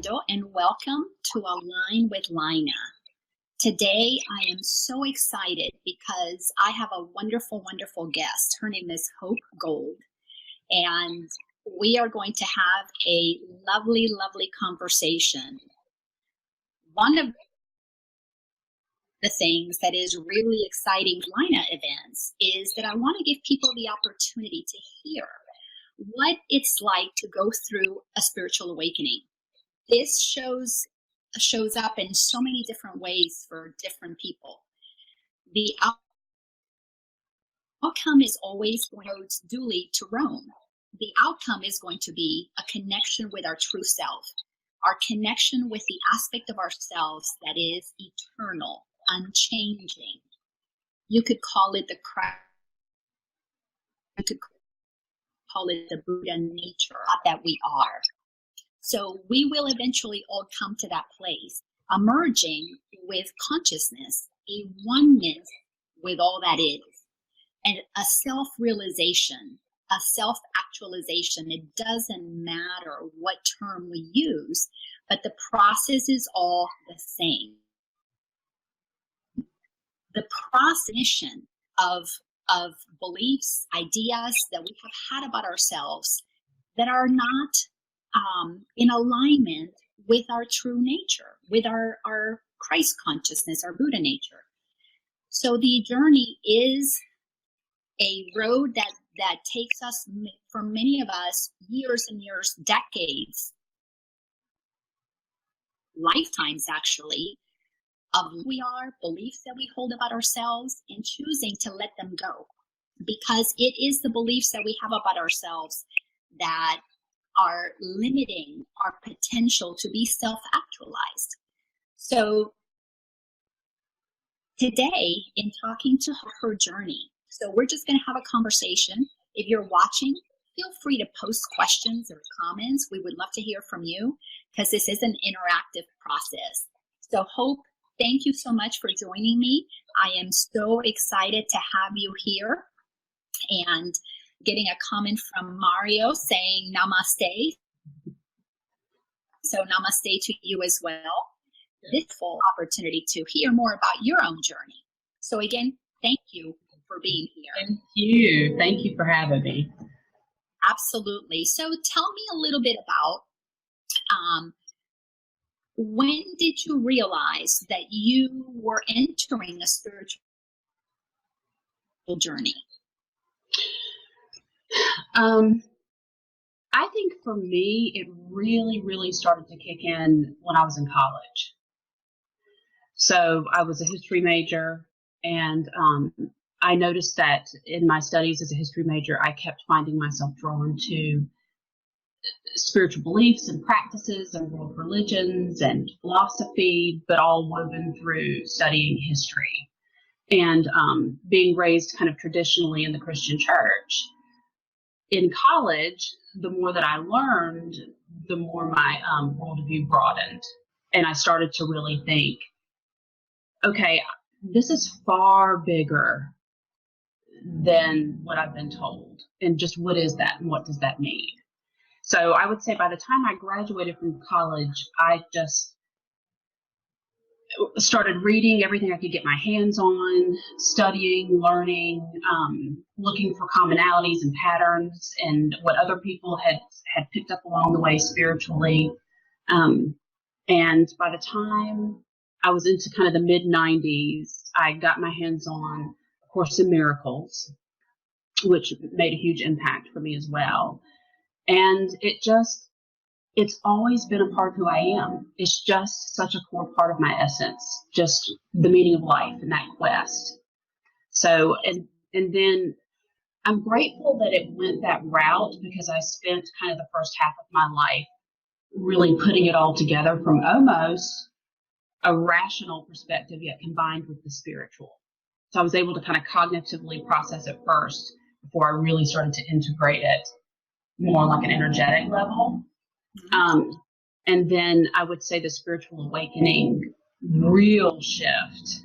Orlando, and welcome to Align with Laina. Today, I am so excited because I have a wonderful, wonderful guest. Her name is Hope Gold, and we are going to have a lovely, lovely conversation. One of the things that is really exciting Laina events is that I want to give people the opportunity to hear what it's like to go through a spiritual awakening. This shows up in so many different ways for different people. The outcome is always going duly to Rome. The outcome is going to be a connection with our true self, our connection with the aspect of ourselves that is eternal, unchanging. You could call it the Christ. You could call it the Buddha nature that we are. So we will eventually all come to that place, emerging with consciousness, a oneness with all that is, and a self-realization, a self-actualization. It doesn't matter what term we use, but the process is all the same. The process of beliefs, ideas that we have had about ourselves that are not in alignment with our true nature, with our Christ consciousness, our Buddha nature. So the journey is a road that takes us, for many of us, years and years, decades, lifetimes actually, of who we are, beliefs that we hold about ourselves, and choosing to let them go. Because it is the beliefs that we have about ourselves that are limiting our potential to be self-actualized. So today, in talking to her journey, so we're just going to have a conversation. If you're watching, feel free to post questions or comments. We would love to hear from you because this is an interactive process. So Hope, thank you so much for joining me. I am so excited to have you here. And getting a comment from Mario saying namaste. So namaste to you as well. This full opportunity to hear more about your own journey. So again, thank you for being here. Thank you. Thank you for having me. Absolutely. So tell me a little bit about when did you realize that you were entering a spiritual journey? I think for me, it really, really started to kick in when I was in college. So I was a history major, and I noticed that in my studies as a history major, I kept finding myself drawn to spiritual beliefs and practices and world religions and philosophy, but all woven through studying history and being raised kind of traditionally in the Christian church. In college, the more that I learned, the more my worldview broadened. And I started to really think, okay, this is far bigger than what I've been told. And just what is that and what does that mean? So I would say by the time I graduated from college, I just started reading everything I could get my hands on, studying, learning, looking for commonalities and patterns and what other people had picked up along the way spiritually. And by the time I was into kind of the mid-90s, I got my hands on A Course in Miracles, which made a huge impact for me as well. And it's always been a part of who I am. It's just such a core part of my essence, just the meaning of life and that quest. So, and then I'm grateful that it went that route because I spent kind of the first half of my life really putting it all together from almost a rational perspective, yet combined with the spiritual. So I was able to kind of cognitively process it first before I really started to integrate it more like an energetic level. And then I would say the spiritual awakening real shift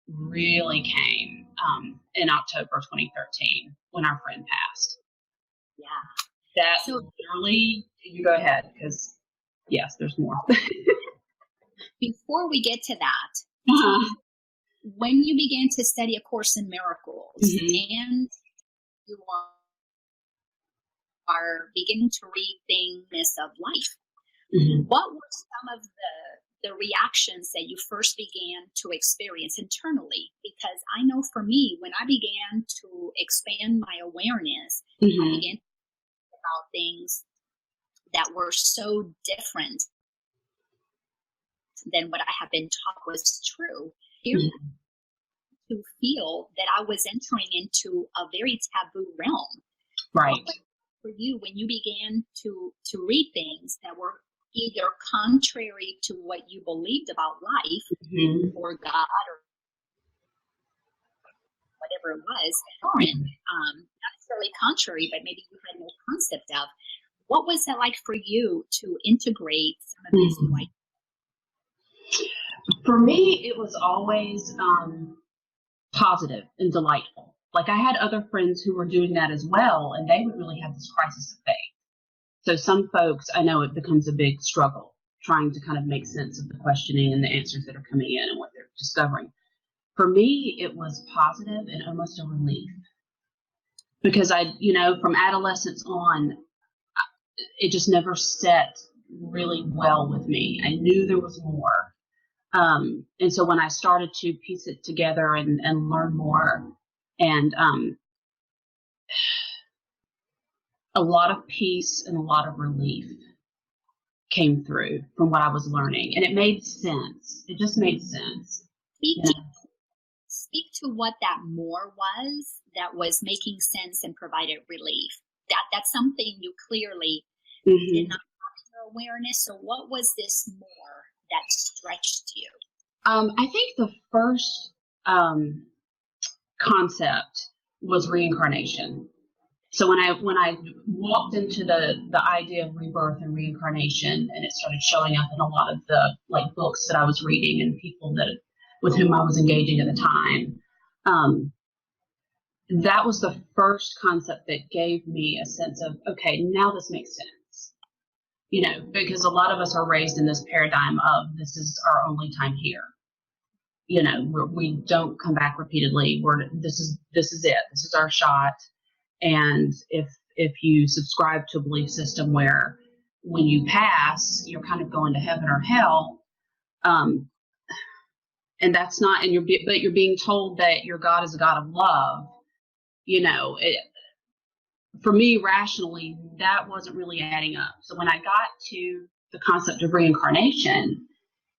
really came in October 2013 when our friend passed. Yeah. That so, literally, you go ahead because Yes, there's more. Before we get to that, Uh-huh. when you began to study A Course in Miracles, and you are beginning to read things of life, what were some of the reactions that you first began to experience internally? Because I know for me, when I began to expand my awareness, I began to think about things that were so different than what I had been taught was true. To feel that I was entering into a very taboo realm. Right. For you, when you began to read things that were either contrary to what you believed about life or God or whatever it was, foreign, not necessarily contrary, but maybe you had no concept of, what was that like for you to integrate some of these new ideas? For me, it was always positive and delightful. Like I had other friends who were doing that as well, and they would really have this crisis of faith. So some folks, I know it becomes a big struggle trying to kind of make sense of the questioning and the answers that are coming in and what they're discovering. For me, it was positive and almost a relief. Because from adolescence on, it just never set really well with me. I knew there was more. And so when I started to piece it together and learn more, and a lot of peace and a lot of relief came through from what I was learning. And it made sense. It just made sense. Speak to what that more was that was making sense and provided relief. That's something you clearly did not have your awareness. So what was this more that stretched you? I think the first concept was reincarnation. So when I walked into the idea of rebirth and reincarnation, and it started showing up in a lot of the books that I was reading and people with whom I was engaging at the time, that was the first concept that gave me a sense of, okay, now this makes sense. Because a lot of us are raised in this paradigm of this is our only time here. We don't come back repeatedly. This is it. This is our shot. And if you subscribe to a belief system where when you pass, you're kind of going to heaven or hell, and that's not, but you're being told that your God is a God of love. For me, rationally, that wasn't really adding up. So when I got to the concept of reincarnation,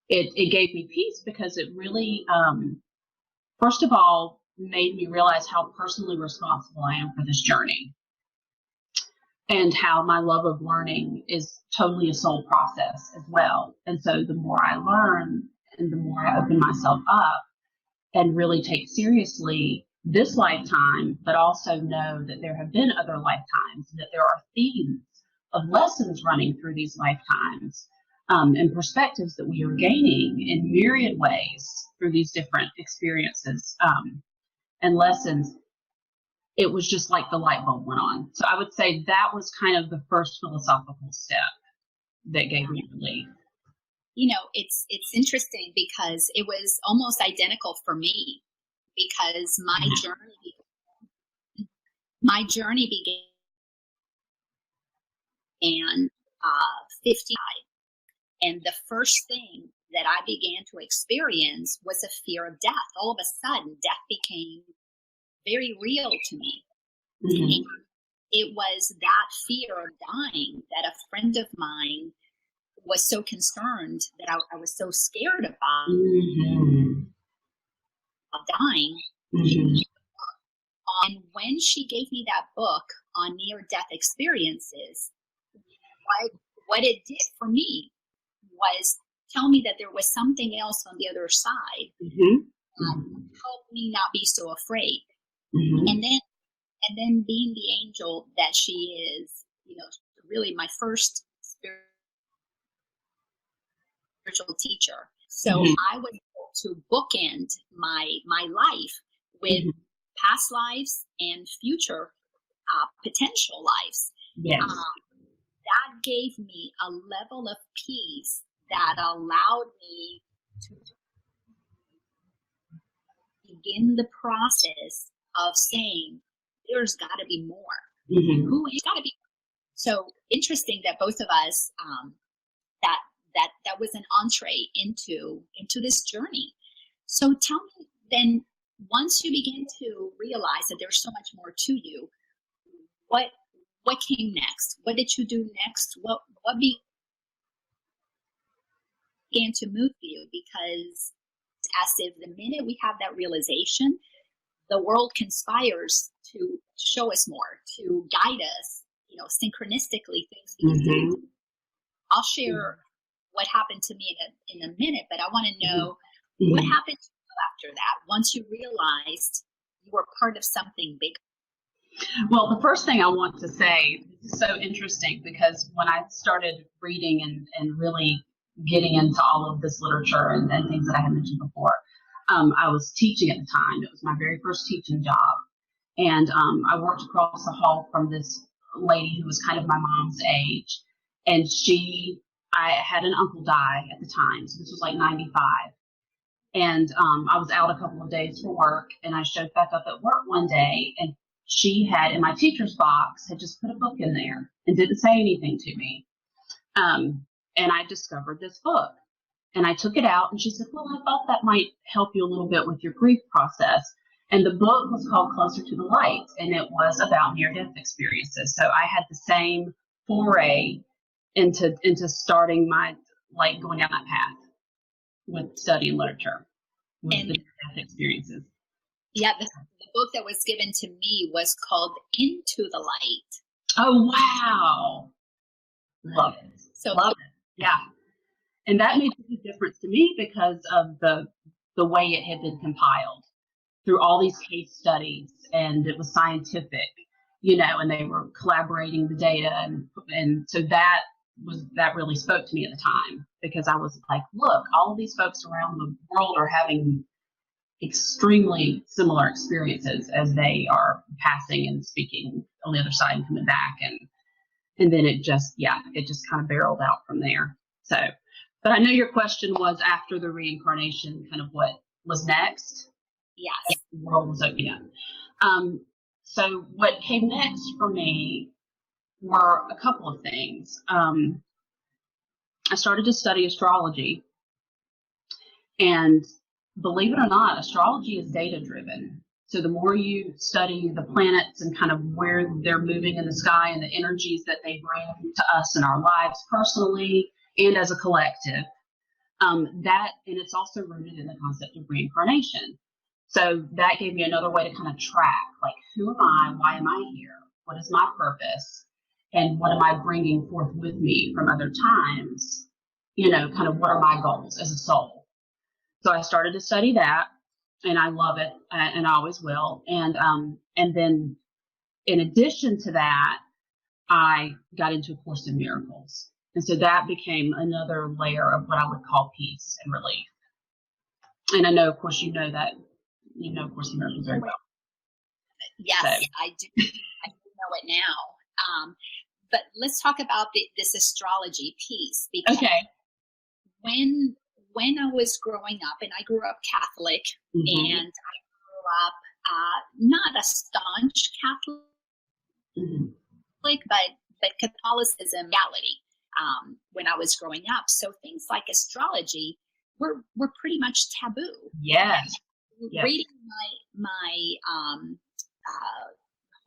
it gave me peace because it really, first of all, made me realize how personally responsible I am for this journey and how my love of learning is totally a soul process as well. And so the more I learn and the more I open myself up and really take seriously this lifetime, but also know that there have been other lifetimes, that there are themes of lessons running through these lifetimes, and perspectives that we are gaining in myriad ways through these different experiences and lessons. It was just like the light bulb went on. So I would say that was kind of the first philosophical step that gave me relief. It's interesting because it was almost identical for me, because my journey began 55, and the first thing that I began to experience was a fear of death. All of a sudden, death became very real to me. And it was that fear of dying that a friend of mine was so concerned that I was so scared about dying. And when she gave me that book on near-death experiences, what it did for me was tell me that there was something else on the other side. Help me not be so afraid. And then being the angel that she is, really my first spiritual teacher. So I was able to bookend my life with past lives and future potential lives that gave me a level of peace that allowed me to begin the process of saying, there's got to be more. Mm-hmm. Who has got to be? So interesting that both of us, that was an entree into this journey. So tell me then, once you begin to realize that there's so much more to you, what came next? What did you do next? What began to move you? Because as if the minute we have that realization, the world conspires to show us more, to guide us, synchronistically things begin to do. I'll share what happened to me in a minute, but I want to know what happened to you after that, once you realized you were part of something bigger. Well, the first thing I want to say, this is so interesting, because when I started reading and really getting into all of this literature and things that I had mentioned before, I was teaching at the time. It was my very first teaching job. And I worked across the hall from this lady who was kind of my mom's age. And I had an uncle die at the time. So this was like 95. And I was out a couple of days for work, and I showed back up at work one day, and she had, in my teacher's box, had just put a book in there and didn't say anything to me. And I discovered this book, and I took it out, and she said, well, I thought that might help you a little bit with your grief process. And the book was called Closer to the Light, and it was about near-death experiences. So I had the same foray into starting my, going down that path with studying literature, with the near-death experiences. Yeah, the book that was given to me was called Into the Light. Oh, wow. Love it. Love it. Yeah. And that made a big difference to me because of the way it had been compiled through all these case studies, and it was scientific, and they were collaborating the data. And so that really spoke to me at the time, because I was like, look, all of these folks around the world are having extremely similar experiences as they are passing and speaking on the other side and coming back. And then it just kind of barreled out from there. So, but I know your question was after the reincarnation, kind of what was next. Yes. The world was opening up. So what came next for me were a couple of things. I started to study astrology, and believe it or not, astrology is data driven. So the more you study the planets and kind of where they're moving in the sky and the energies that they bring to us in our lives personally and as a collective, and it's also rooted in the concept of reincarnation. So that gave me another way to kind of track, like, who am I? Why am I here? What is my purpose? And what am I bringing forth with me from other times? Kind of what are my goals as a soul? So I started to study that, and I love it, and I always will. And then in addition to that, I got into A Course in Miracles. And so that became another layer of what I would call peace and relief. And I know, of course, that. A Course in Miracles very well. Yes, so. I do know it now. But let's talk about this astrology piece, because when I was growing up, and I grew up Catholic, and I grew up not a staunch Catholic, but Catholicism reality when I was growing up. So things like astrology were pretty much taboo. Yes. Reading my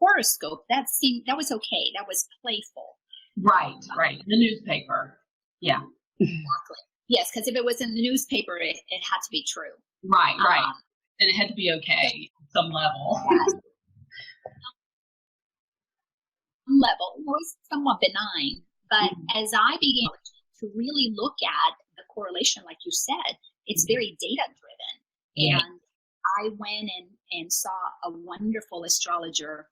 horoscope, that was okay. That was playful. Right. The newspaper. Yeah. Exactly. Yes, because if it was in the newspaper, it had to be true. Right. And it had to be okay at some level. Yes. Some level, always somewhat benign. But as I began to really look at the correlation, like you said, it's very data driven. And I went and saw a wonderful astrologer.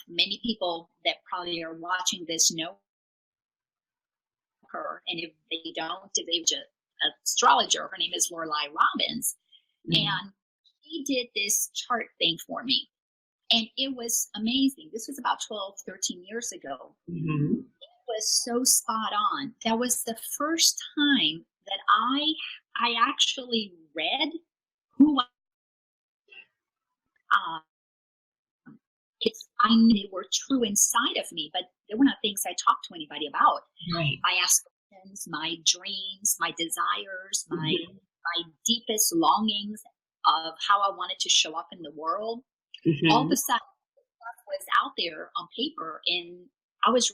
Many people that probably are watching this know her, and if they don't, they're just an astrologer. Her name is Lorelei Robbins, and she did this chart thing for me, and it was amazing. This was about 12, 13 years ago. It was so spot on. That was the first time that I actually read who uh, I knew they were true inside of me, but they were not things I talked to anybody about. Right. My aspirations, my dreams, my desires, my deepest longings of how I wanted to show up in the world. All of a sudden, stuff was out there on paper, and I was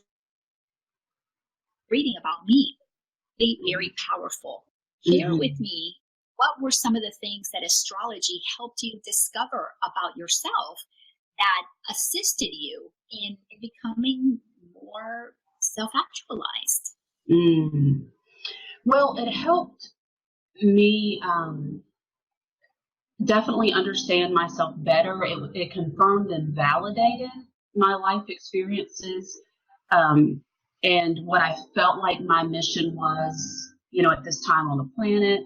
reading about me. Very, very powerful. Share with me, what were some of the things that astrology helped you discover about yourself that assisted you in becoming more self-actualized? Well, it helped me definitely understand myself better. It confirmed and validated my life experiences, and what I felt like my mission was, at this time on the planet.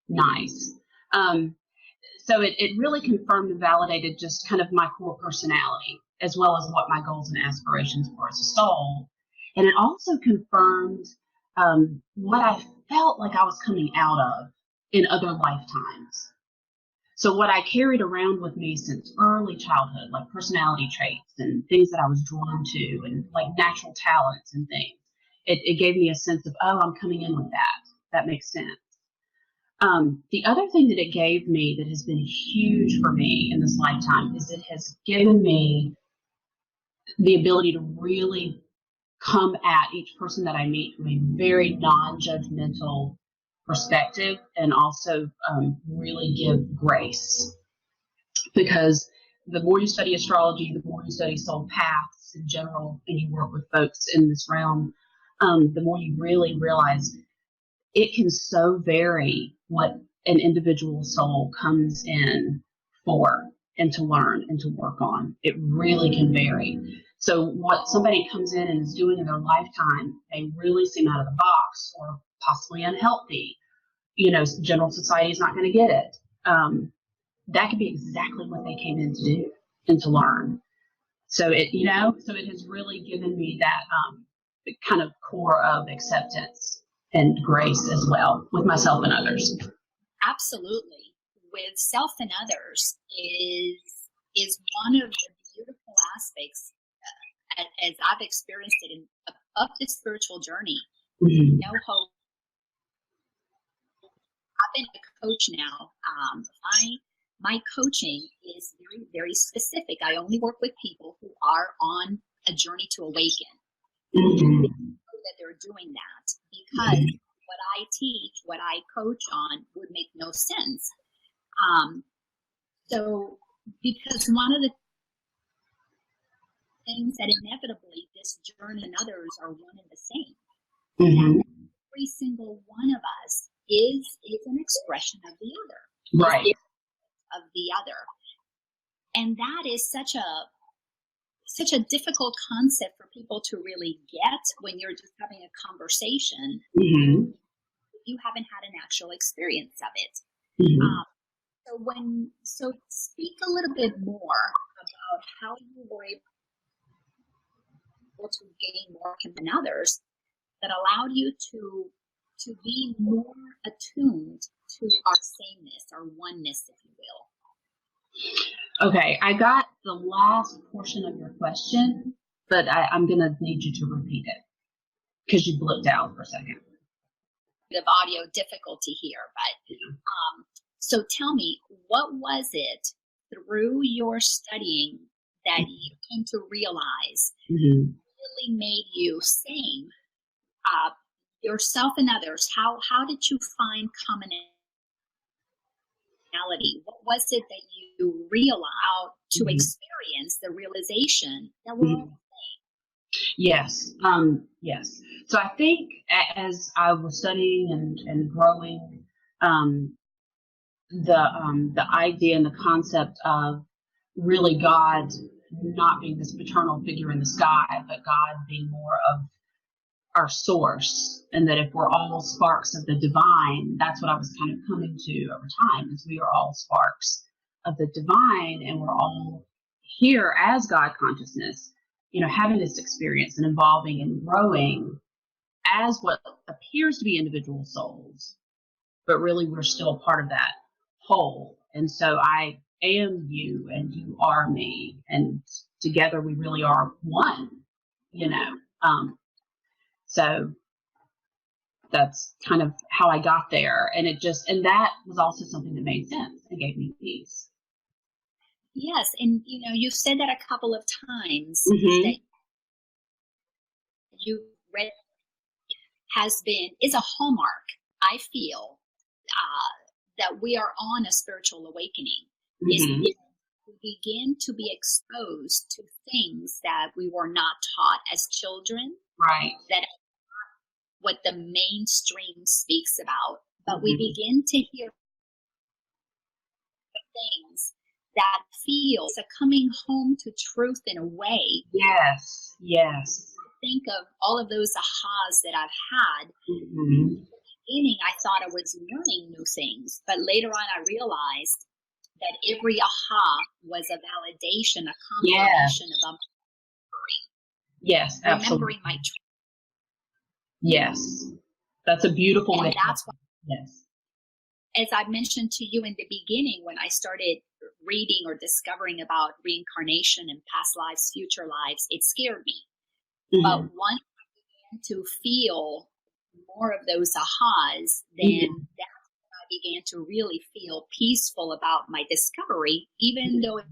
Nice. So it really confirmed and validated just kind of my core personality, as well as what my goals and aspirations were as a soul. And it also confirmed what I felt like I was coming out of in other lifetimes. So what I carried around with me since early childhood, like personality traits and things that I was drawn to, and like natural talents and things, it gave me a sense of, oh, I'm coming in with that. That makes sense. The other thing that it gave me that has been huge for me in this lifetime is it has given me the ability to really come at each person that I meet from a very non-judgmental perspective, and also really give grace. Because the more you study astrology, the more you study soul paths in general, and you work with folks in this realm, the more you really realize it can so vary what an individual soul comes in for and to learn and to work on. It really can vary. So what somebody comes in and is doing in their lifetime may really seem out of the box or possibly unhealthy. General society is not going to get it. That could be exactly what they came in to do and to learn. So it has really given me that kind of core of acceptance and grace as well with myself and others. Absolutely. With self and others is one of the beautiful aspects as I've experienced it of the spiritual journey. No hope. I've been a coach now. My coaching is very, very specific. I only work with people who are on a journey to awaken. That they're doing that, because what I teach, what I coach on would make no sense. So because one of the things that inevitably this journey and others are one and the same. Every single one of us is an expression of the other. Right. Of the other. And that is such a difficult concept for people to really get when you're just having a conversation. You haven't had an actual experience of it. So speak a little bit more about how you were able to gain more than others that allowed you to be more attuned to our sameness, our oneness, if you will. Okay, I got the last portion of your question, but I'm going to need you to repeat it because you blipped out for a second. Of audio difficulty here, but so tell me, what was it through your studying that you came to realize really made you same? Yourself and others, how did you find commonality? What was it that you realized to experience the realization that we're all the same? Yes. Yes. So I think as I was studying and growing, the idea and the concept of really God not being this paternal figure in the sky, but God being more of our source, and that if we're all sparks of the divine, that's what I was kind of coming to over time, is we are all sparks of the divine, and we're all here as God consciousness, having this experience and evolving and growing as what appears to be individual souls, but really we're still part of that whole. And so I am you and you are me, and together we really are one, so that's kind of how I got there. And and that was also something that made sense and gave me peace. Yes. And, you've said that a couple of times, Mm-hmm. that you read is a hallmark, I feel, that we are on a spiritual awakening. Mm-hmm. Is we begin to be exposed to things that we were not taught as children. Right. That what the mainstream speaks about, but Mm-hmm. we begin to hear things that feel a coming home to truth in a way. Yes. Yes. Think of all of those ahas that I've had. Mm-hmm. In the beginning, I thought I was learning new things, but later on I realized that every aha was a validation, a confirmation of yes, absolutely. remembering my truth. Yes, that's a beautiful way. And that's why, yes, as I mentioned to you in the beginning, when I started reading or discovering about reincarnation and past lives, future lives, it scared me. mm-hmm. But once I began to feel more of those ahas, then mm-hmm. that's when I began to really feel peaceful about my discovery, even though it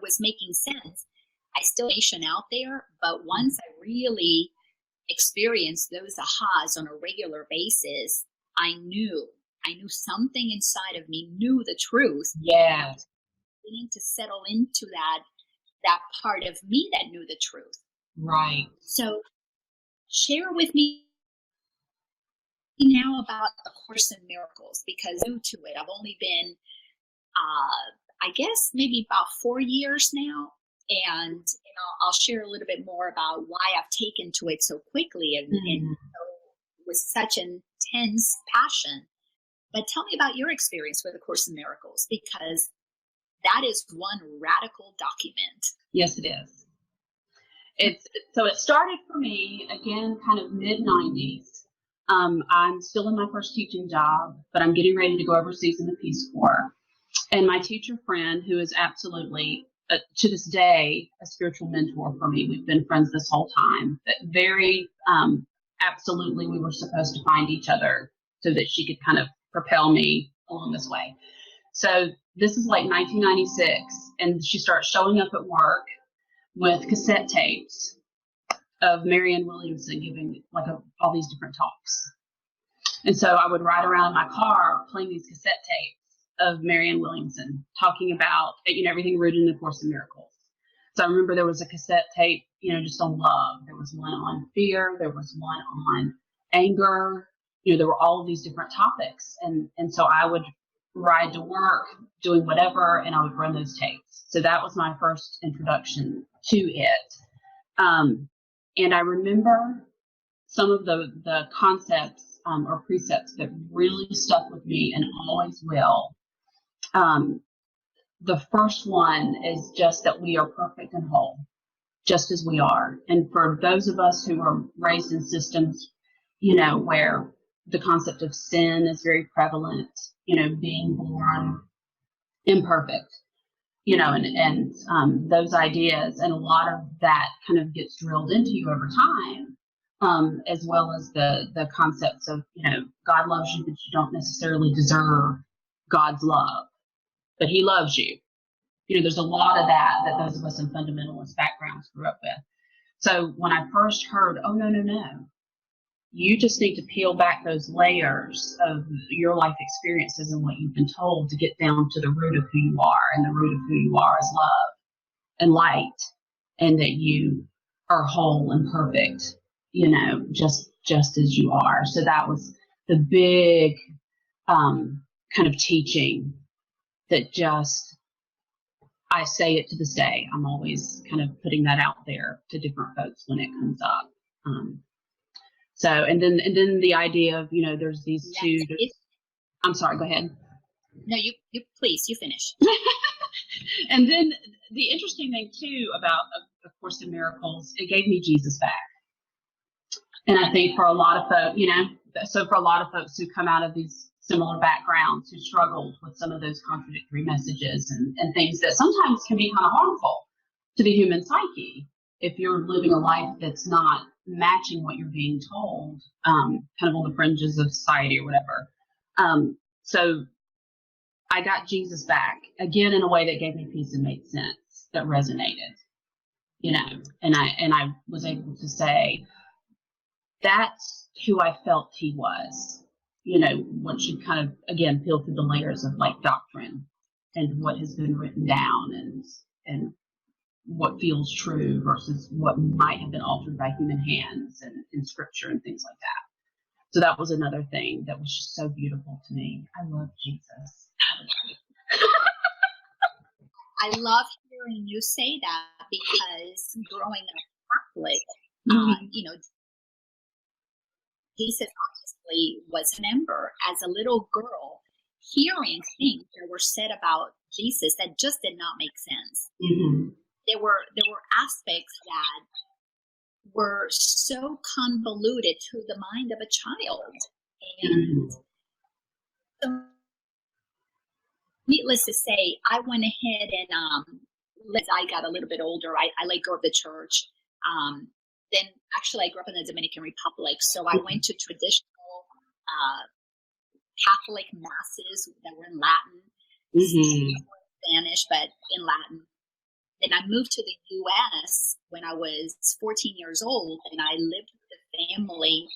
was making sense. I still nation out there, but once I really experienced those ahas on a regular basis, I knew something inside of me knew the truth. Yes. Beginning to settle into that part of me that knew the truth. Right. So share with me now about A Course in Miracles, because I'm new to it. I've only been, I guess, maybe about 4 years now. And I'll share a little bit more about why I've taken to it so quickly and with such intense passion. But tell me about your experience with A Course in Miracles, because that is one radical document. Yes, it is. So it started for me, again, kind of mid-90s. I'm still in my first teaching job, but I'm getting ready to go overseas in the Peace Corps. And my teacher friend, who is absolutely, to this day, a spiritual mentor for me, we've been friends this whole time, but very absolutely we were supposed to find each other so that she could kind of propel me along this way. So this is like 1996, and she starts showing up at work with cassette tapes of Marianne Williamson giving all these different talks. And so I would ride around in my car playing these cassette tapes of Marianne Williamson talking about, everything rooted in the Course in Miracles. So I remember there was a cassette tape, just on love. There was one on fear. There was one on anger. There were all of these different topics. And so I would ride to work doing whatever, and I would run those tapes. So that was my first introduction to it. And I remember some of the concepts or precepts that really stuck with me and always will. The first one is just that we are perfect and whole, just as we are. And for those of us who are raised in systems, where the concept of sin is very prevalent, being born imperfect, and those ideas, and a lot of that kind of gets drilled into you over time, as well as the concepts of, God loves you, but you don't necessarily deserve God's love, but he loves you. There's a lot of that those of us in fundamentalist backgrounds grew up with. So when I first heard, oh, no, you just need to peel back those layers of your life experiences and what you've been told to get down to the root of who you are. And the root of who you are is love and light, and that you are whole and perfect, just as you are. So that was the big kind of teaching that I say it to this day. I'm always kind of putting that out there to different folks when it comes up. So, and then the idea of, there's these two. I'm sorry, go ahead. No, you please, you finish. And then the interesting thing too about A Course in Miracles, it gave me Jesus back. And I think for a lot of folks, for a lot of folks who come out of these similar backgrounds, who struggled with some of those contradictory messages and things that sometimes can be kind of harmful to the human psyche, if you're living a life that's not matching what you're being told, kind of on the fringes of society or whatever. So I got Jesus back again in a way that gave me peace and made sense, that resonated, and I was able to say, that's who I felt he was, once you kind of, again, peel through the layers of like doctrine and what has been written down and what feels true versus what might have been altered by human hands and in scripture and things like that. So that was another thing that was just so beautiful to me. I love Jesus. I love hearing you say that, because growing up Catholic, Jesus obviously was a member. As a little girl, hearing things that were said about Jesus that just did not make sense. Mm-hmm. There were aspects that were so convoluted to the mind of a child. And so, needless to say, I went ahead and as I got a little bit older, I let go of the church. Then actually I grew up in the Dominican Republic, so I went to traditional Catholic masses that were in Latin, Spanish, but in Latin. Then I moved to the U.S. when I was 14 years old, and I lived with a family.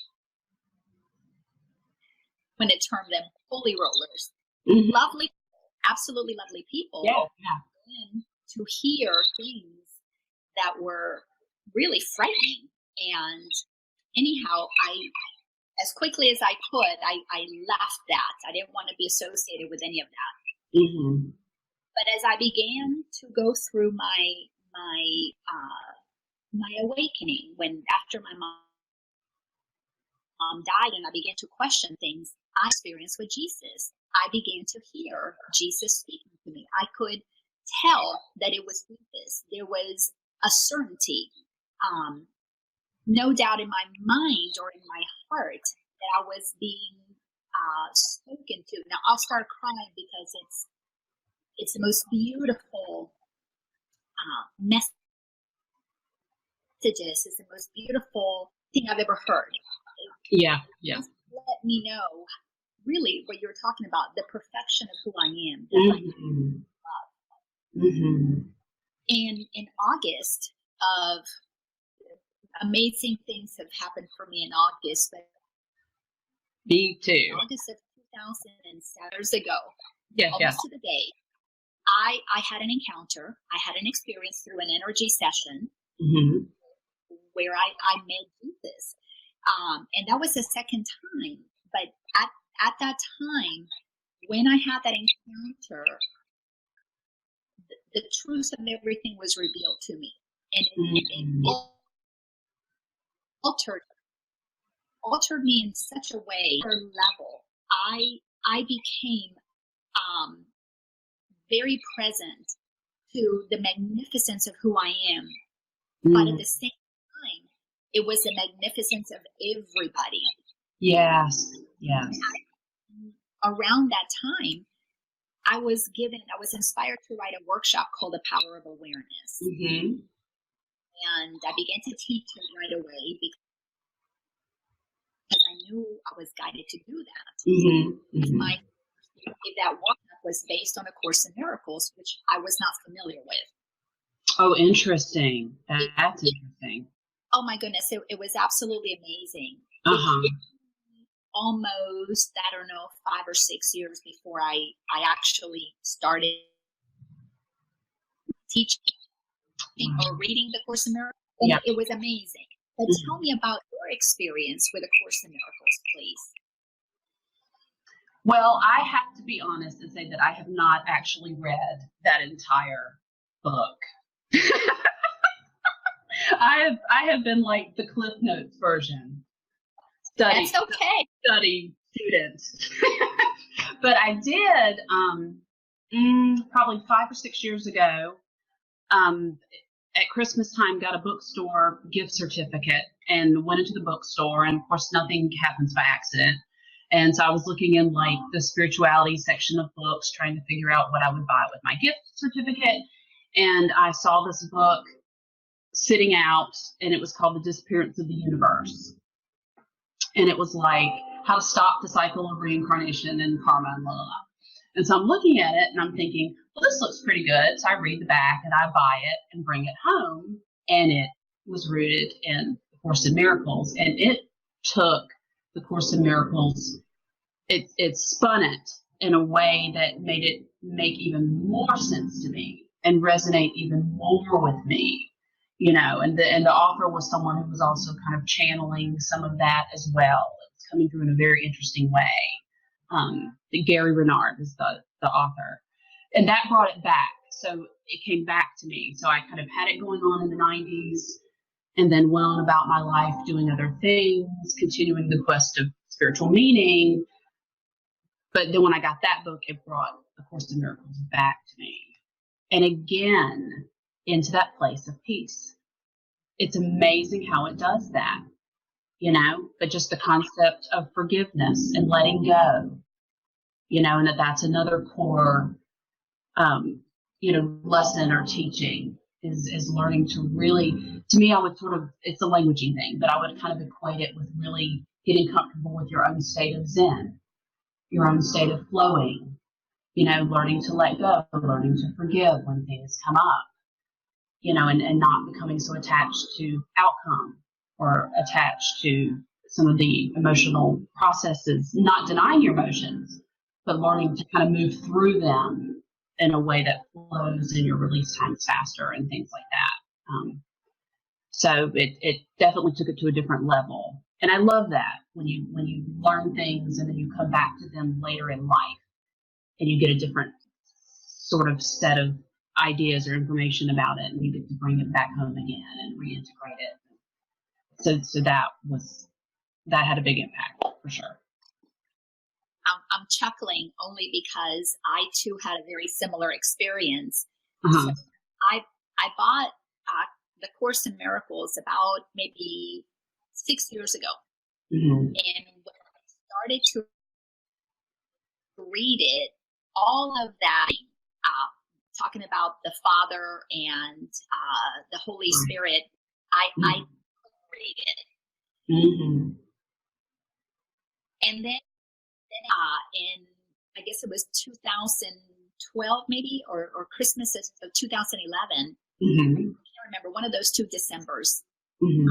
I'm going to term them holy rollers. Lovely, absolutely lovely people. Yeah. And to hear things that were really frightening. And anyhow, as quickly as I could, I left that. I didn't want to be associated with any of that. Mm-hmm. But as I began to go through my awakening, after my mom died and I began to question things I experienced with Jesus, I began to hear Jesus speaking to me. I could tell that it was Jesus. There was a certainty, no doubt in my mind or in my heart, that I was being spoken to. Now I'll start crying because it's the most beautiful messages. It's the most beautiful thing I've ever heard. Yeah. Let me know really what you're talking about, the perfection of who I am. That I am love. And in August of amazing things have happened for me in August, but me too. August of 2007 years ago, almost to the day, I had an encounter. I had an experience through an energy session where I met Jesus. And that was the second time. But at that time, when I had that encounter, the truth of everything was revealed to me. And it altered me in such a way, or level. I became very present to the magnificence of who I am. But at the same time, it was the magnificence of everybody. Yes. Around that time, I was inspired to write a workshop called The Power of Awareness. And I began to teach it right away because I knew I was guided to do that. That workshop was based on A Course in Miracles, which I was not familiar with. Oh, interesting. That's interesting. Oh my goodness, it was absolutely amazing. Almost, I don't know, 5 or 6 years before I actually started teaching or reading The Course in Miracles. And it was amazing. But tell me about your experience with A Course in Miracles, please. Well, I have to be honest and say that I have not actually read that entire book. I have been like the Cliff Notes version. That's okay. Study student. But I did probably 5 or 6 years ago. At Christmas time, got a bookstore gift certificate and went into the bookstore. And of course, nothing happens by accident. And so I was looking in like the spirituality section of books, trying to figure out what I would buy with my gift certificate. And I saw this book sitting out, and it was called The Disappearance of the Universe. And it was like how to stop the cycle of reincarnation and karma and la la la. And so I'm looking at it and I'm thinking, well, this looks pretty good. So I read the back and I buy it and bring it home. And it was rooted in the Course in Miracles. And it took the Course in Miracles, it spun it in a way that made it make even more sense to me and resonate even more with me, you know. And the author was someone who was also kind of channeling some of that as well. It was coming through in a very interesting way. Gary Renard is the author, and that brought it back. So it came back to me. So I kind of had it going on in the 90s, and then went on about my life doing other things, continuing the quest of spiritual meaning. But then when I got that book, it brought A Course in Miracles back to me. And again, into that place of peace. It's amazing how it does that, you know, but just the concept of forgiveness and letting go, you know, and that's another core, you know, lesson or teaching is learning to really, to me, I would sort of, it's a languaging thing, but I would kind of equate it with really getting comfortable with your own state of Zen, your own state of flowing, you know, learning to let go, learning to forgive when things come up, you know, and not becoming so attached to outcome or attached to some of the emotional processes, not denying your emotions, but learning to kind of move through them in a way that flows and your release times faster and things like that. So it definitely took it to a different level. And I love that when you learn things and then you come back to them later in life and you get a different sort of set of ideas or information about it, and you get to bring it back home again and reintegrate it. So that had a big impact for sure. I'm chuckling only because I too had a very similar experience. Uh-huh. So I bought the Course in Miracles about maybe 6 years ago. Mm-hmm. And when I started to read it, all of that, talking about the Father and the Holy Spirit, I read it. Mm-hmm. And then in, I guess it was 2012 maybe, or Christmas of 2011, Mm-hmm. I can't remember, one of those 2 Decembers, Mm-hmm.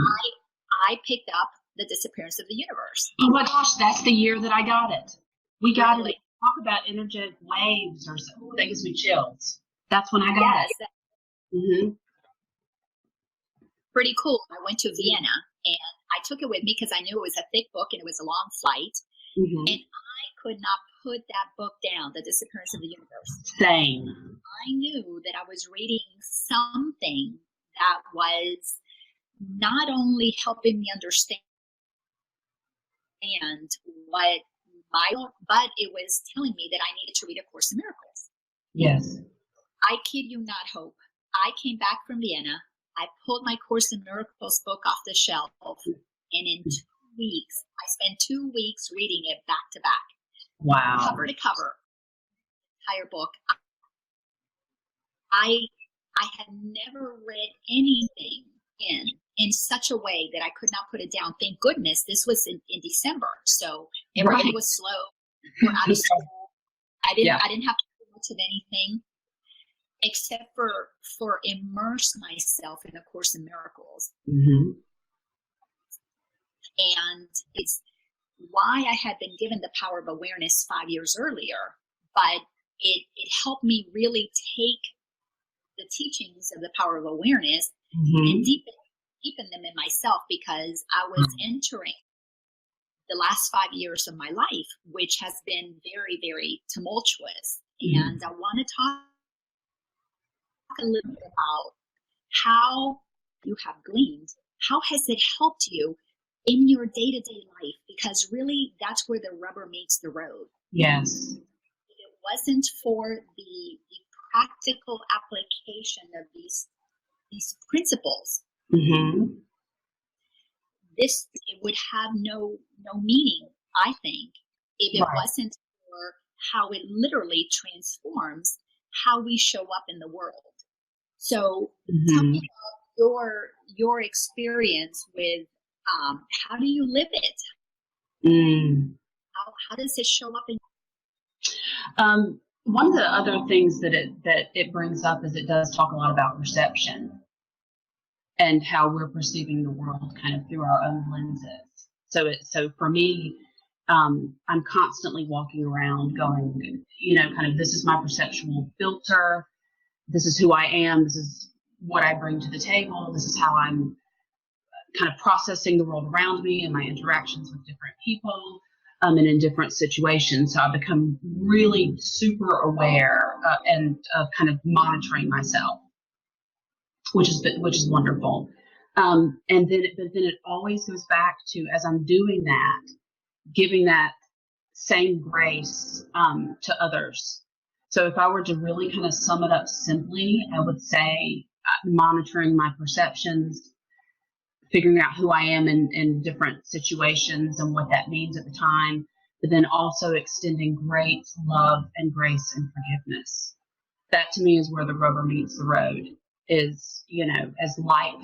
I picked up The Disappearance of the Universe. Oh my gosh, that's the year that I got it. We got Really? it. Talk about energetic waves or something. That gives me chills. That's when I got it. Mm-hmm. Pretty cool. I went to Vienna and I took it with me because I knew it was a thick book and it was a long flight. Mm-hmm. And I could not put that book down, The Disappearance of the Universe. Same. I knew that I was reading something that was not only helping me understand what but it was telling me that I needed to read A Course in Miracles. Yes. I kid you not, Hope. I came back from Vienna. I pulled my Course in Miracles book off the shelf, and in 2 weeks, I spent 2 weeks reading it back to back. Wow. Cover to cover, entire book. I had never read anything in such a way that I could not put it down. Thank goodness this was in December, so everything was slow. We're out of school. I didn't have to do much of anything except for immerse myself in A Course in Miracles. Mm-hmm. And it's why I had been given the power of awareness 5 years earlier, but it helped me really take the teachings of the power of awareness and deepen them in myself, because I was entering the last 5 years of my life, which has been very, very tumultuous. And I want to talk a little bit about how you have gleaned. How has it helped you in your day-to-day life? Because really, that's where the rubber meets the road. Yes. If it wasn't for the practical application of these principles, Mm-hmm. it would have no meaning, I think, if it Right. wasn't for how it literally transforms how we show up in the world. So tell Mm-hmm. me about your experience with how do you live it? Mm. How does it show up in? One of the other things that it brings up is it does talk a lot about perception and how we're perceiving the world kind of through our own lenses. So for me, I'm constantly walking around going, kind of, this is my perceptual filter. This is who I am. This is what I bring to the table. This is how I'm kind of processing the world around me and my interactions with different people, and in different situations. So I've become really super aware, and kind of monitoring myself, which is wonderful. But then it always goes back to, as I'm doing that, giving that same grace, to others. So if I were to really kind of sum it up simply, I would say monitoring my perceptions, figuring out who I am in different situations and what that means at the time, but then also extending great love and grace and forgiveness. That to me is where the rubber meets the road. Is, as life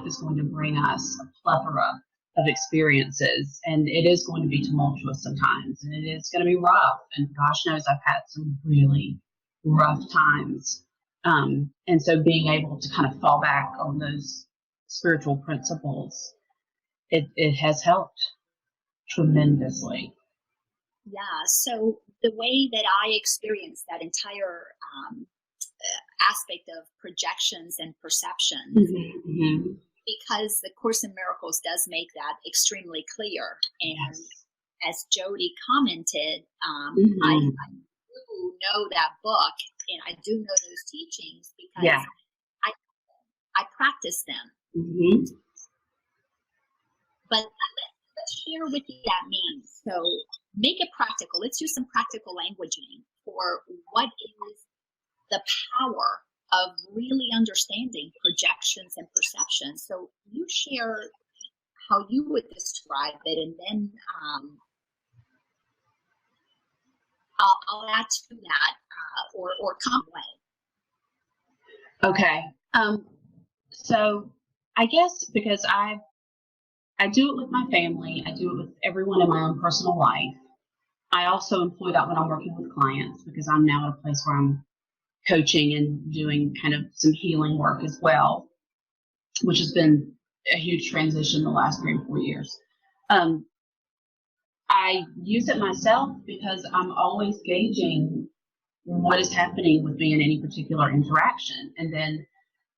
is going to bring us a plethora of experiences, and it is going to be tumultuous sometimes, and it is going to be rough. And gosh knows I've had some really rough times. And so being able to kind of fall back on those spiritual principles, it has helped tremendously. Yeah. So the way that I experienced that entire aspect of projections and perceptions, Mm-hmm, mm-hmm. because the Course in Miracles does make that extremely clear. And Yes. as Jody commented, Mm-hmm. I do know that book and I do know those teachings because Yeah. I practice them. Mm-hmm. But let's share with you what that means. So make it practical. Let's use some practical languaging for what is the power of really understanding projections and perceptions. So you share how you would describe it, and then I'll add to that or come away. Okay. So I guess because I do it with my family, I do it with everyone in my own personal life. I also employ that when I'm working with clients, because I'm now at a place where I'm coaching and doing kind of some healing work as well, which has been a huge transition the last 3 or 4 years. I use it myself because I'm always gauging what is happening with me in any particular interaction. And then,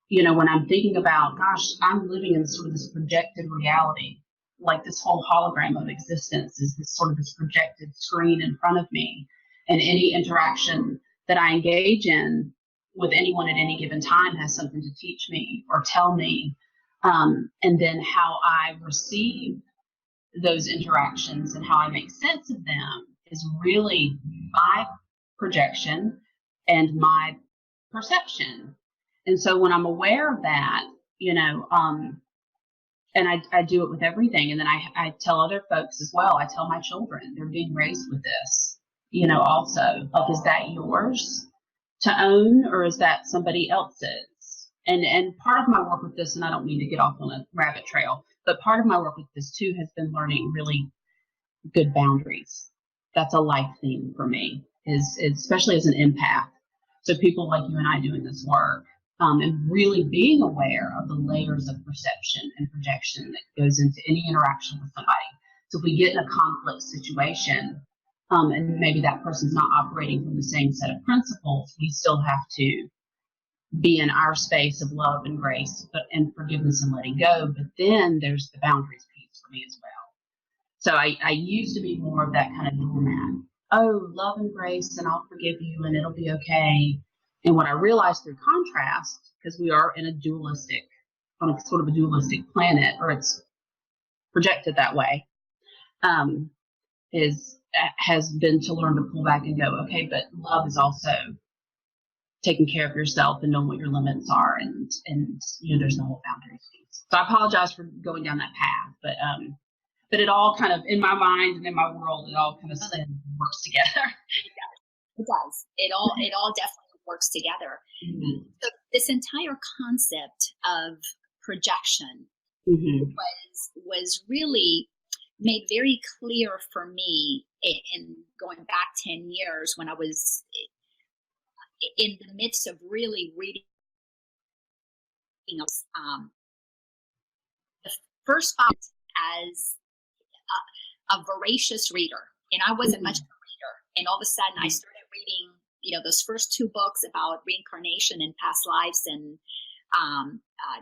when I'm thinking about, gosh, I'm living in sort of this projected reality, like this whole hologram of existence is this sort of this projected screen in front of me. And any interaction that I engage in with anyone at any given time has something to teach me or tell me. And then how I receive those interactions and how I make sense of them is really my projection and my perception. And so when I'm aware of that, and I do it with everything. And then I tell other folks as well. I tell my children, they're being raised with this, also. Like, is that yours to own, or is that somebody else's? And part of my work with this, and I don't mean to get off on a rabbit trail, but part of my work with this too has been learning really good boundaries. That's a life theme for me, is especially as an empath. So people like you and I doing this work, and really being aware of the layers of perception and projection that goes into any interaction with somebody. So if we get in a conflict situation, and maybe that person's not operating from the same set of principles, we still have to be in our space of love and grace, and forgiveness and letting go. But then there's the boundaries piece for me as well. So I used to be more of that kind of doormat. Oh, love and grace, and I'll forgive you, and it'll be okay. And what I realized through contrast, because we are on a sort of a dualistic planet, or it's projected that way, has been to learn to pull back and go, okay, but love is also taking care of yourself and knowing what your limits are, and there's no boundaries. So I apologize for going down that path, but it all kind of, in my mind and in my world, it all kind of works together. It does. It all definitely works together. Mm-hmm. So this entire concept of projection mm-hmm. was really made very clear for me in going back 10 years when I was in the midst of really reading the first book as a voracious reader, and I wasn't much of a reader, and all of a sudden I started reading those first two books about reincarnation and past lives and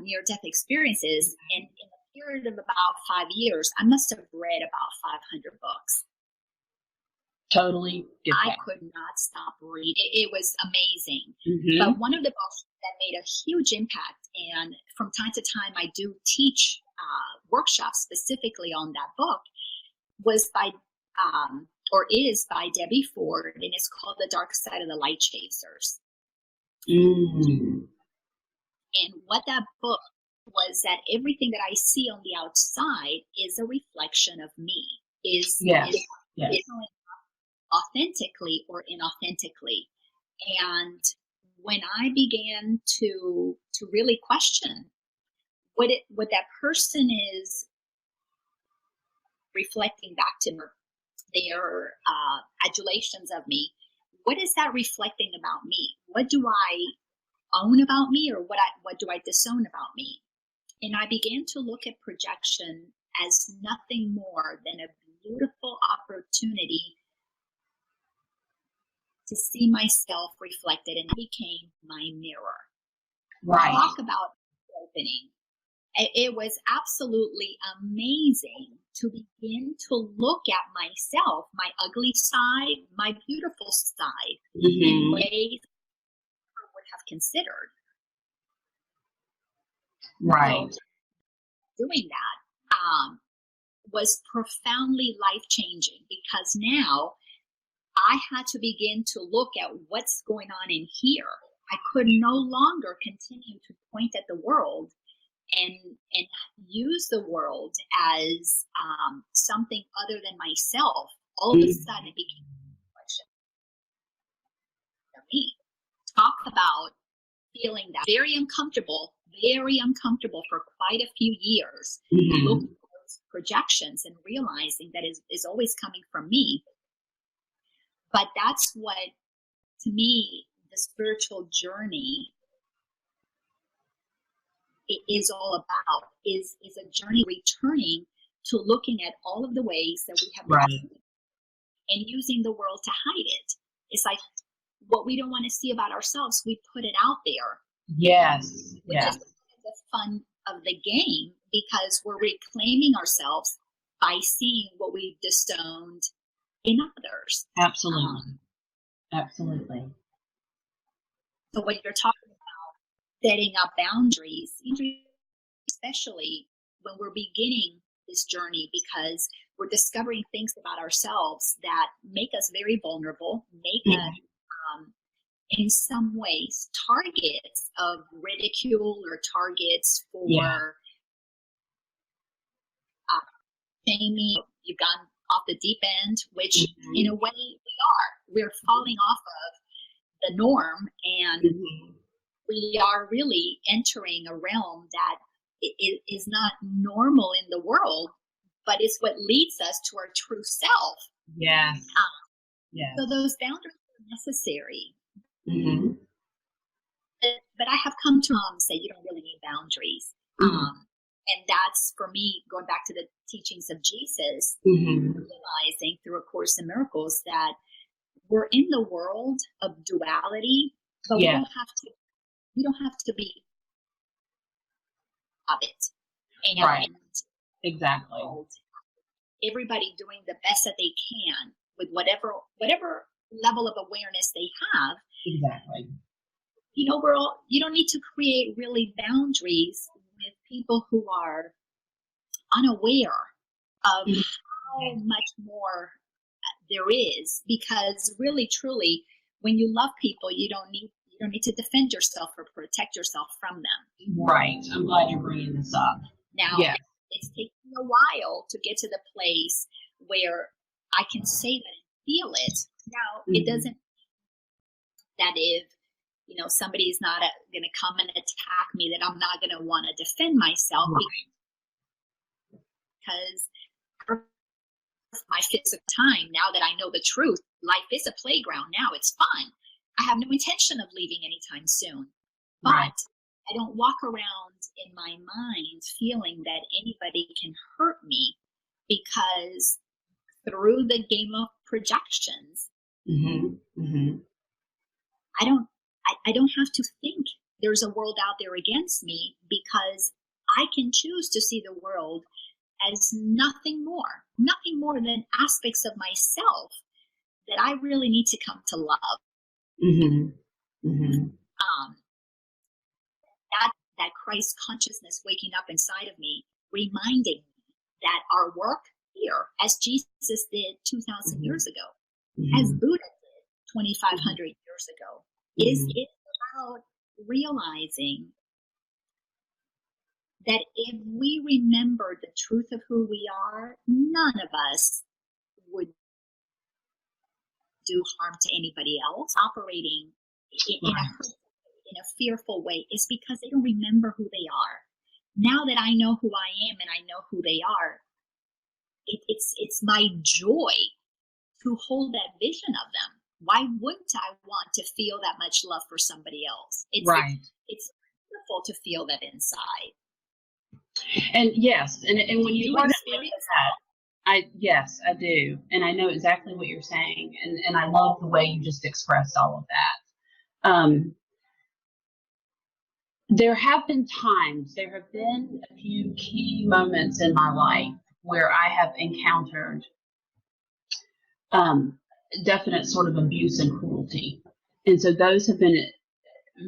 near-death experiences, and in a period of about 5 years I must have read about 500 books. Totally. I could not stop reading. It was amazing. Mm-hmm. But one of the books that made a huge impact, and from time to time I do teach workshops specifically on that book, was by is by Debbie Ford, and it's called The Dark Side of the Light Chasers. Mm-hmm. And what that book was, that everything that I see on the outside is a reflection of me. Is authentically or inauthentically. And when I began to really question what that person is reflecting back to their adulations of me, what is that reflecting about me? What do I own about me, or what do I disown about me? And I began to look at projection as nothing more than a beautiful opportunity to see myself reflected, and it became my mirror. Right. Talk about opening. It was absolutely amazing to begin to look at myself, my ugly side, my beautiful side, mm-hmm. in ways I would have considered. Right. So doing that was profoundly life-changing, because now I had to begin to look at what's going on in here. I could no longer continue to point at the world and use the world as something other than myself. All of a sudden, it became a reflection of me. Talk about feeling that very uncomfortable for quite a few years. Mm-hmm. Looking at those projections and realizing that is always coming from me. But that's what, to me, the spiritual journey is all about, is a journey returning to looking at all of the ways that we have right. and using the world to hide it. It's like what we don't want to see about ourselves, we put it out there. Yes. Which is the fun of the game, because we're reclaiming ourselves by seeing what we've disowned in others. Absolutely. Absolutely. So when you're talking about setting up boundaries, especially when we're beginning this journey, because we're discovering things about ourselves that make us very vulnerable, make us, in some ways, targets of ridicule or targets for shaming. You've gone off the deep end, which in a way we're falling off of the norm, and we are really entering a realm that is not normal in the world, but it's what leads us to our true self. Yes. So those boundaries are necessary. Mm-hmm. But I have come to say you don't really need boundaries. And that's, for me, going back to the teachings of Jesus, realizing through A Course in Miracles that we're in the world of duality, but we don't have to be of it. And right. Exactly. Everybody doing the best that they can with whatever level of awareness they have. Exactly. You don't need to create really boundaries with people who are unaware of how much more there is, because really, truly, when you love people, you don't need You don't need to defend yourself or protect yourself from them. Right. I'm glad you're bringing this up. Now, Yeah. it's taken a while to get to the place where I can say that and feel it. Now, it doesn't mean that if, somebody's not going to come and attack me, that I'm not going to want to defend myself, Right. because my physical time, now that I know the truth, life is a playground now. It's fun. I have no intention of leaving anytime soon. But Right. I don't walk around in my mind feeling that anybody can hurt me, because through the game of projections, I don't have to think there's a world out there against me, because I can choose to see the world as nothing more than aspects of myself that I really need to come to love. That Christ consciousness waking up inside of me, reminding me that our work here, as Jesus did 2,000 years ago, as Buddha did 2,500 years ago, is it about realizing that if we remember the truth of who we are, none of us would do harm to anybody else. Operating in a fearful way is because they don't remember who they are. Now that I know who I am and I know who they are, it's my joy to hold that vision of them. Why wouldn't I want to feel that much love for somebody else? It's wonderful to feel that inside. And yes, and when you experience that, yes, I do. And I know exactly what you're saying. And I love the way you just expressed all of that. There have been a few key moments in my life where I have encountered definite sort of abuse and cruelty. And so those have been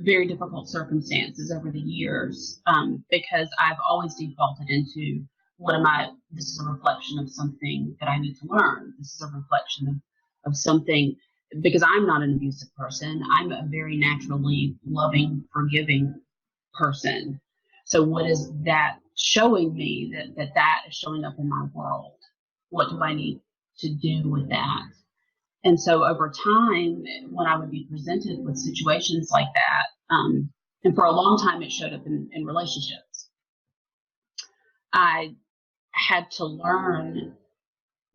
very difficult circumstances over the years, because I've always defaulted into this is a reflection of something that I need to learn. This is a reflection of something, because I'm not an abusive person. I'm a very naturally loving, forgiving person. So what is that showing me that is showing up in my world? What do I need to do with that? And so over time, when I would be presented with situations like that, and for a long time it showed up in relationships, I had to learn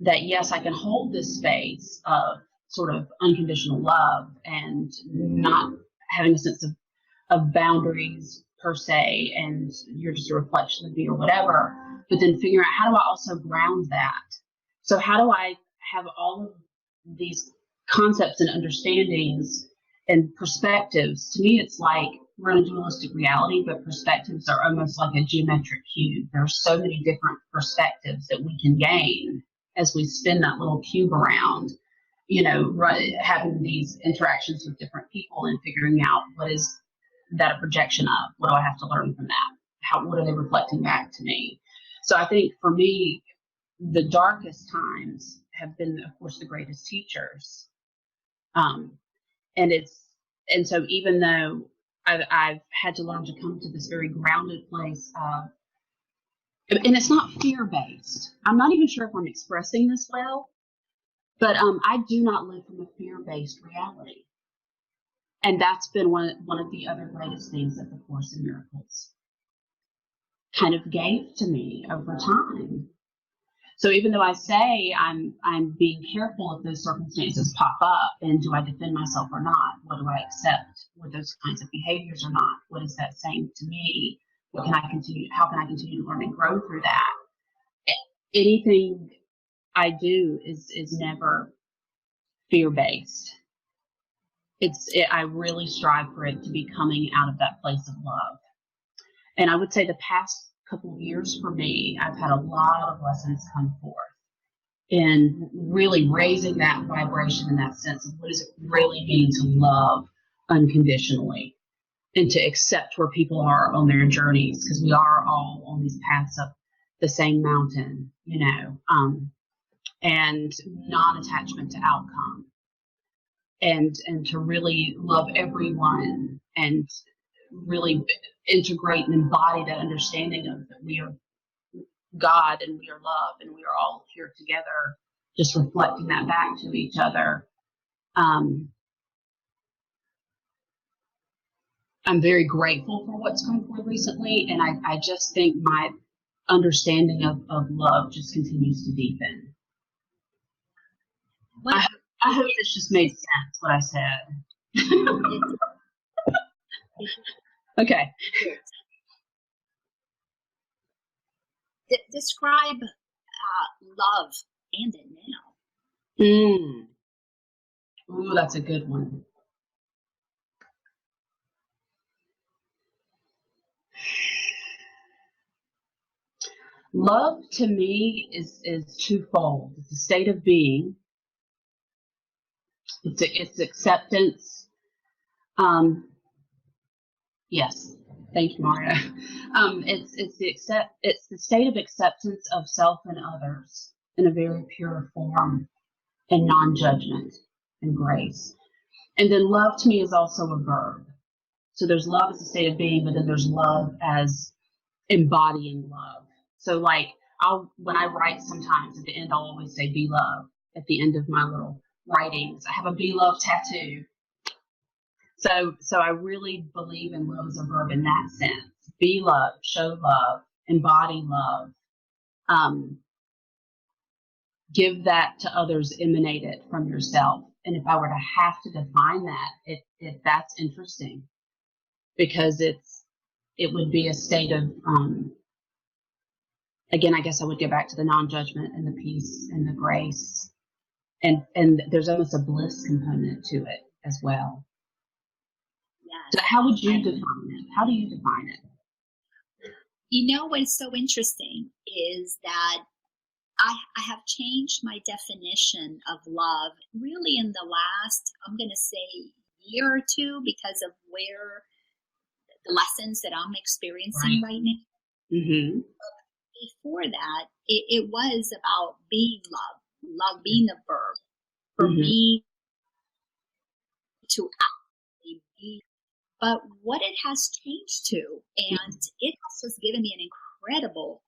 that, yes, I can hold this space of sort of unconditional love and not having a sense of boundaries per se, and you're just a reflection of me or whatever, but then figure out, how do I also ground that? So how do I have all of these concepts and understandings and perspectives? To me, it's like we're in a dualistic reality, but perspectives are almost like a geometric cube. There are so many different perspectives that we can gain as we spin that little cube around, having these interactions with different people and figuring out, what is that a projection of? What do I have to learn from that? What are they reflecting back to me? So I think for me, the darkest times have been, of course, the greatest teachers. And so even though I've had to learn to come to this very grounded place of, and it's not fear-based. I'm not even sure if I'm expressing this well, but I do not live from a fear-based reality. And that's been one of the other greatest things that the Course in Miracles kind of gave to me over time. So even though I say I'm being careful if those circumstances pop up, and do I defend myself or not? What do I accept with those kinds of behaviors or not? What is that saying to me? How can I continue to learn and grow through that? Anything I do is never fear-based. I really strive for it to be coming out of that place of love. And I would say the past couple of years for me, I've had a lot of lessons come forth in really raising that vibration and that sense of what does it really mean to love unconditionally and to accept where people are on their journeys, because we are all on these paths up the same mountain, and non-attachment to outcome. and to really love everyone and really integrate and embody that understanding of that we are God and we are love and we are all here together, just reflecting that back to each other. I'm very grateful for what's come forward recently, and I just think my understanding of love just continues to deepen. I hope this just made sense, what I said. Okay. Describe love and it now. Ooh, that's a good one. Love to me is twofold. It's a state of being. It's acceptance. Yes, thank you, Maria. It's the state of acceptance of self and others in a very pure form and non-judgment and grace. And then love to me is also a verb. So there's love as a state of being, but then there's love as embodying love. So like when I write sometimes at the end, I'll always say be love at the end of my little writings. I have a be love tattoo. So I really believe in love as a verb in that sense. Be love, show love, embody love. Give that to others, emanate it from yourself. And if I were to have to define that, that's interesting, because it would be a state of, again, I guess I would go back to the non-judgment and the peace and the grace. And there's almost a bliss component to it as well. Yes. So how would you define it? How do you define it? You know what's so interesting is that I have changed my definition of love really in the last, I'm going to say, year or two, because of where the lessons that I'm experiencing right now. Mm-hmm. Before that, it was about being love being the verb. For me to actually be, but what it has changed to, and it has just given me an incredible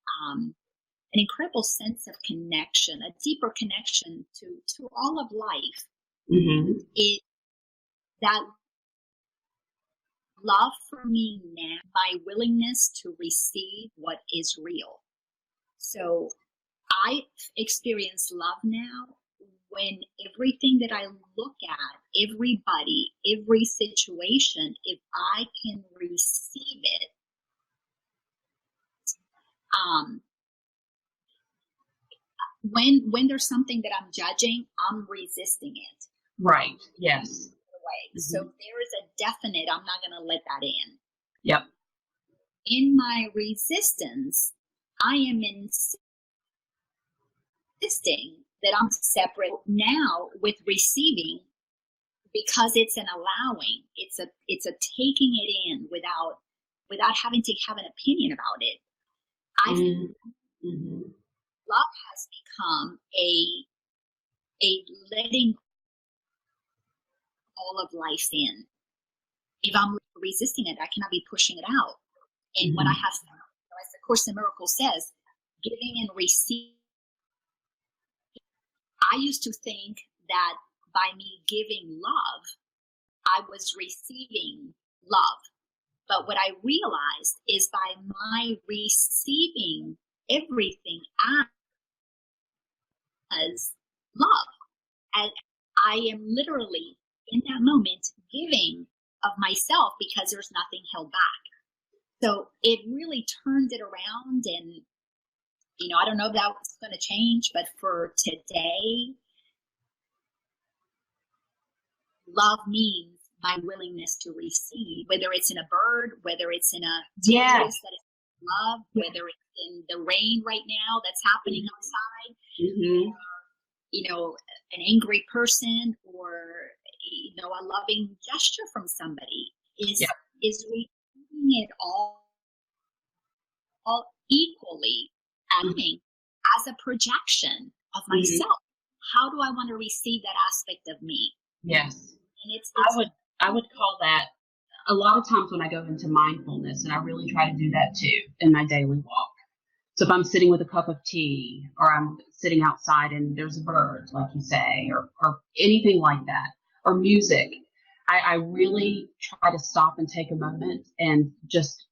sense of connection, a deeper connection to all of life. It that love for me now, my willingness to receive what is real. So I experience love now when everything that I look at, everybody, every situation, if I can receive it, when there's something that I'm judging, I'm resisting it. Right. Yes. So there is a definite, I'm not going to let that in. Yep. In my resistance, I am insisting that I'm separate now with receiving, because it's an allowing, it's a taking it in without having to have an opinion about it. I think love has become a letting all of life in. If I'm resisting it, I cannot be pushing it out. And what I have, as the Course in Miracles says, giving and receiving. I used to think that by me giving love, I was receiving love. But what I realized is by my receiving everything as love, and I am literally in that moment giving of myself, because there's nothing held back. So it really turned it around, and I don't know if that's going to change, but for today, love means my willingness to receive, whether it's in a bird, whether it's in a tears that is love, whether it's in the rain right now that's happening outside, or, an angry person, or a loving gesture from somebody is receiving it all equally as a projection of myself. How do I want to receive that aspect of me? Yes. And I would call that, a lot of times when I go into mindfulness, and I really try to do that too in my daily walk. So if I'm sitting with a cup of tea, or I'm sitting outside and there's a bird, like you say, or anything like that, or music, I really try to stop and take a moment and just,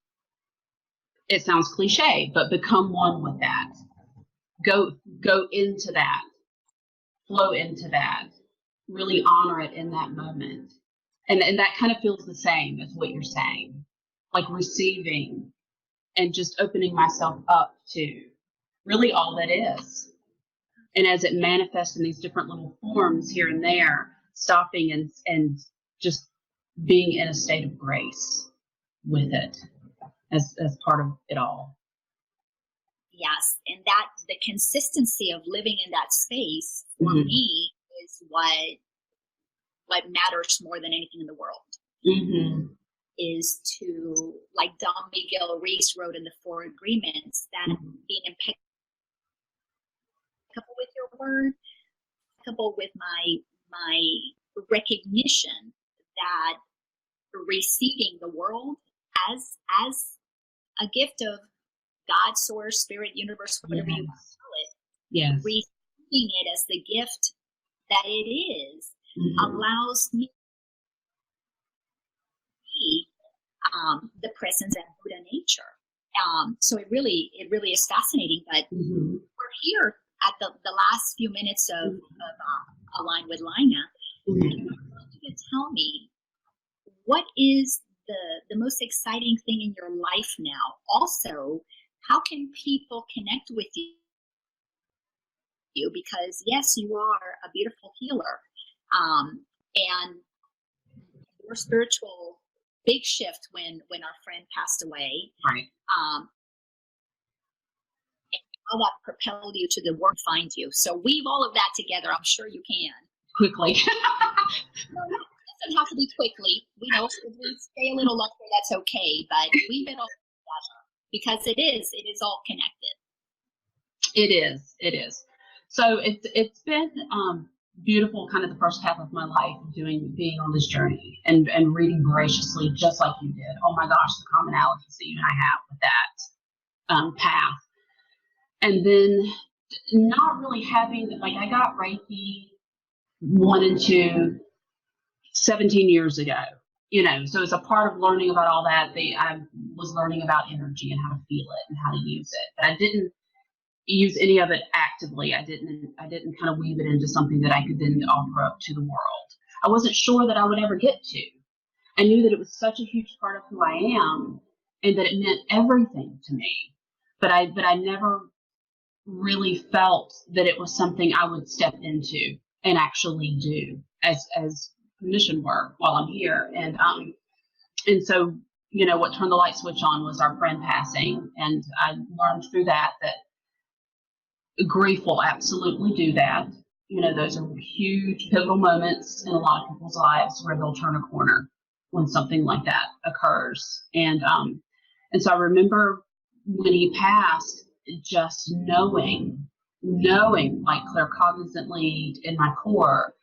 it sounds cliche, but become one with that. Go into that, flow into that, really honor it in that moment. And that kind of feels the same as what you're saying, like receiving and just opening myself up to really all that is. And as it manifests in these different little forms here and there, stopping and just being in a state of grace with it as part of it all. Yes, and that the consistency of living in that space for me is what matters more than anything in the world. Is to, like Don Miguel Ruiz wrote in the Four Agreements, that being impeccable with your word, impeccable with my recognition that receiving the world as a gift of God, source, spirit, universe, whatever you want to call it, receiving it as the gift that it is, allows me to see the presence and Buddha nature. So it really is fascinating. But we're here at the last few minutes of Align with Laina. I want you to tell me, what is the most exciting thing in your life now? Also, how can people connect with you? Because yes, you are a beautiful healer, and your spiritual big shift when our friend passed away, right? How that propelled you to the work find you. So weave all of that together. I'm sure you can. Quickly. No, it doesn't have to be quickly. We know if we stay a little longer, that's okay. But weave it all together, because it is all connected. It is. So it's been beautiful, kind of the first half of my life being on this journey and reading voraciously, just like you did. Oh my gosh, the commonalities that you and I have with that path. And then not really having, like, I got Reiki 1 and 2 17 years ago, so as a part of learning about all that, I was learning about energy and how to feel it and how to use it. But I didn't use any of it actively. I didn't kind of weave it into something that I could then offer up to the world. I wasn't sure that I would ever get to. I knew that it was such a huge part of who I am and that it meant everything to me. But I never really felt that it was something I would step into and actually do as mission work while I'm here. And so, what turned the light switch on was our friend passing. And I learned through that grief will absolutely do that. Those are huge pivotal moments in a lot of people's lives where they'll turn a corner when something like that occurs. And so I remember when he passed, just knowing like claircognizantly in my core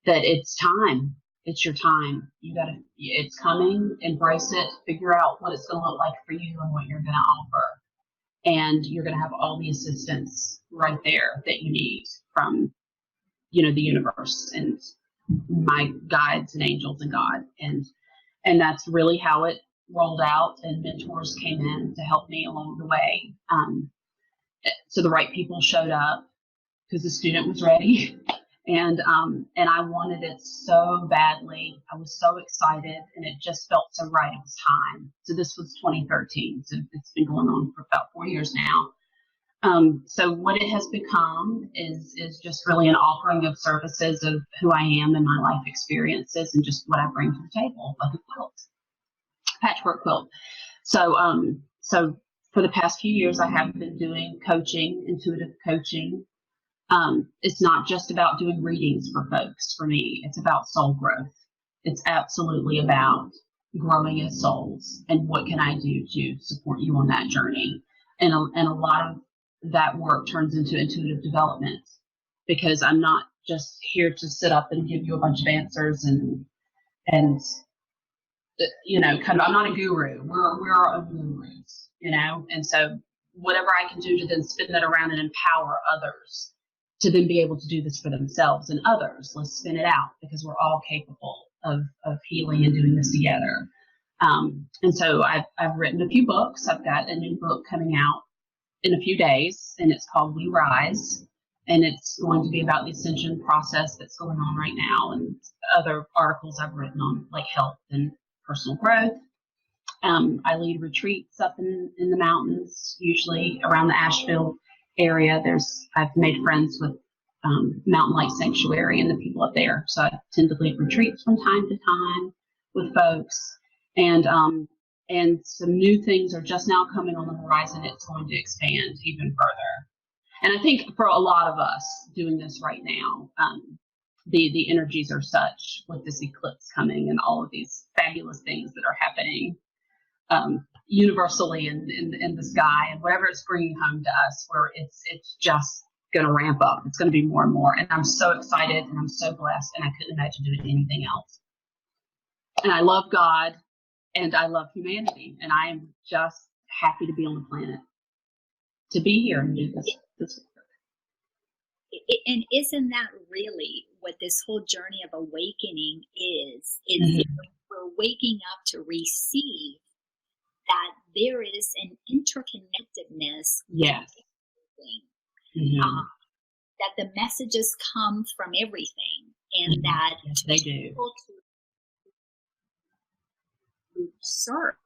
that it's time. It's your time. It's coming, embrace it, figure out what it's going to look like for you and what you're going to offer. And you're going to have all the assistance right there that you need from, the universe and my guides and angels and God. And that's really how it rolled out, and mentors came in to help me along the way. So the right people showed up because the student was ready. And I wanted it so badly. I was so excited, and it just felt so right. It was time. So this was 2013. So it's been going on for about 4 years now. So what it has become is just really an offering of services of who I am and my life experiences and just what I bring to the table, like a quilt, patchwork quilt. So for the past few years, I have been doing coaching, intuitive coaching. It's not just about doing readings for folks. For me, it's about soul growth. It's absolutely about growing as souls and what can I do to support you on that journey. And a lot of that work turns into intuitive development, because I'm not just here to sit up and give you a bunch of answers and and kind of, I'm not a guru. We're our own gurus, and so whatever I can do to then spin that around and empower others to then be able to do this for themselves and others. Let's spin it out, because we're all capable of healing and doing this together. And so I've written a few books. I've got a new book coming out in a few days, and it's called We Rise. And it's going to be about the ascension process that's going on right now, and other articles I've written on like health and personal growth. I lead retreats up in the mountains, usually around the Asheville area. I've made friends with Mountain Light Sanctuary and the people up there. So I tend to lead retreats from time to time with folks. And some new things are just now coming on the horizon. It's going to expand even further. And I think for a lot of us doing this right now, the energies are such with this eclipse coming and all of these fabulous things that are happening universally in the sky, and whatever it's bringing home to us, where it's just going to ramp up. It's going to be more and more. And I'm so excited, and I'm so blessed, and I couldn't imagine doing anything else. And I love God, and I love humanity, and I am just happy to be on the planet, to be here and do this work. And isn't that really what this whole journey of awakening is? We're waking up to receive that there is an interconnectedness. Yes. That the messages come from everything, and that yes, they do. People to serve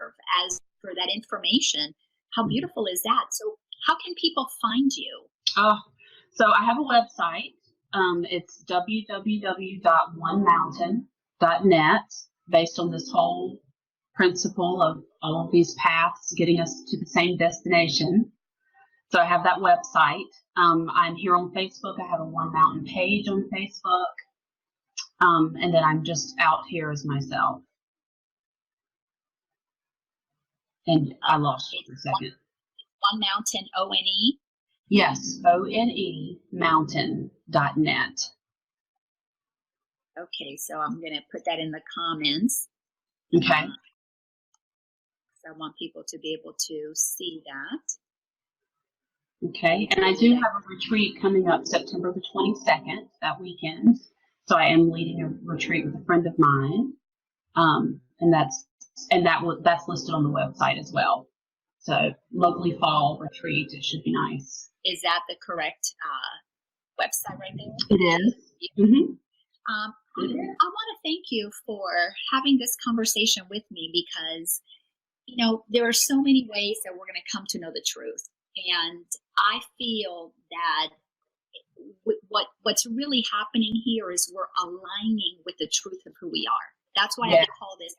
as for that information. How beautiful is that? So how can people find you? So I have a website. It's www.onemountain.net, based on this whole principle of all of these paths getting us to the same destination. So I have that website. I'm here on Facebook. I have a One Mountain page on Facebook. And then I'm just out here as myself. And I lost you for a second. One Mountain, O-N-E? Yes, O-N-E, mountain.net. Okay, so I'm going to put that in the comments. Okay. So I want people to be able to see that. Okay, and I do have a retreat coming up September the 22nd, that weekend. So I am leading a retreat with a friend of mine, and that's listed on the website as well. So lovely fall retreat. It should be nice. Is that the correct website right there? It is. Mm-hmm. I want to thank you for having this conversation with me, because there are so many ways that we're going to come to know the truth. And I feel that what's really happening here is we're aligning with the truth of who we are. That's why I call this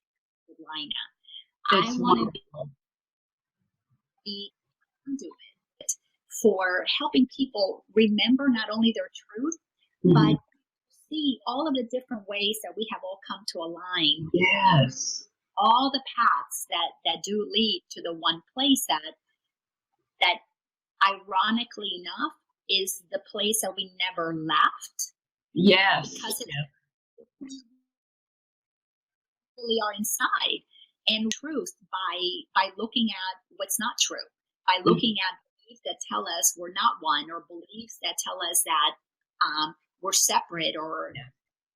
Laina. I want to be conduit for helping people remember not only their truth, but see all of the different ways that we have all come to align. Yes. All the paths that do lead to the one place that ironically enough is the place that we never left. Yes. Because we really are inside. And truth by looking at what's not true, by looking at beliefs that tell us we're not one, or beliefs that tell us that we're separate, or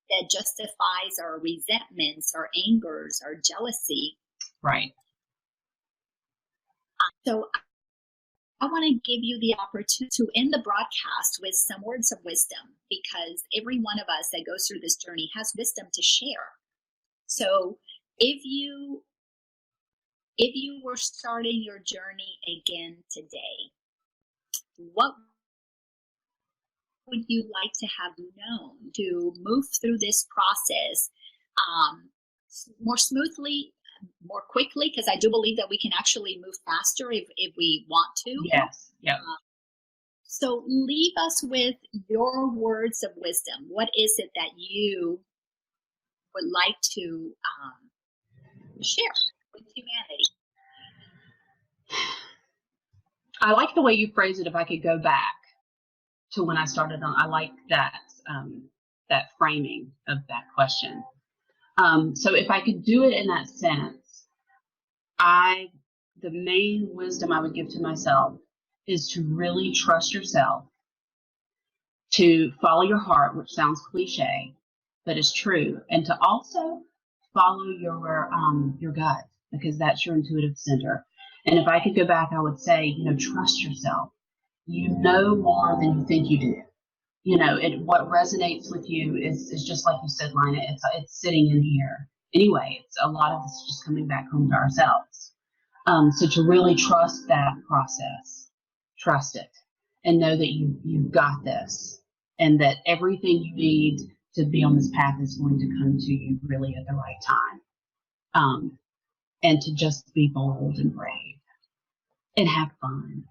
that justifies our resentments, our angers, our jealousy. Right. So I want to give you the opportunity to end the broadcast with some words of wisdom, because every one of us that goes through this journey has wisdom to share. So if you were starting your journey again today, what would you like to have known to move through this process more smoothly, more quickly? Because I do believe that we can actually move faster if we want to. Yes. Yeah. So leave us with your words of wisdom. What is it that you would like to share with humanity? I like the way you phrase it. If I could go back to when I started on, I like that that framing of that question. So if I could do it in that sense, the main wisdom I would give to myself is to really trust yourself, to follow your heart, which sounds cliche, but is true, and to also follow your gut, because that's your intuitive center. And if I could go back, I would say, trust yourself. You know more than you think you do. What resonates with you is just like you said, Lina. It's sitting in here. Anyway, it's a lot of it's just coming back home to ourselves. So to really trust that process, trust it, and know that you've got this, and that everything you need to be on this path is going to come to you really at the right time. And to just be bold and brave and have fun.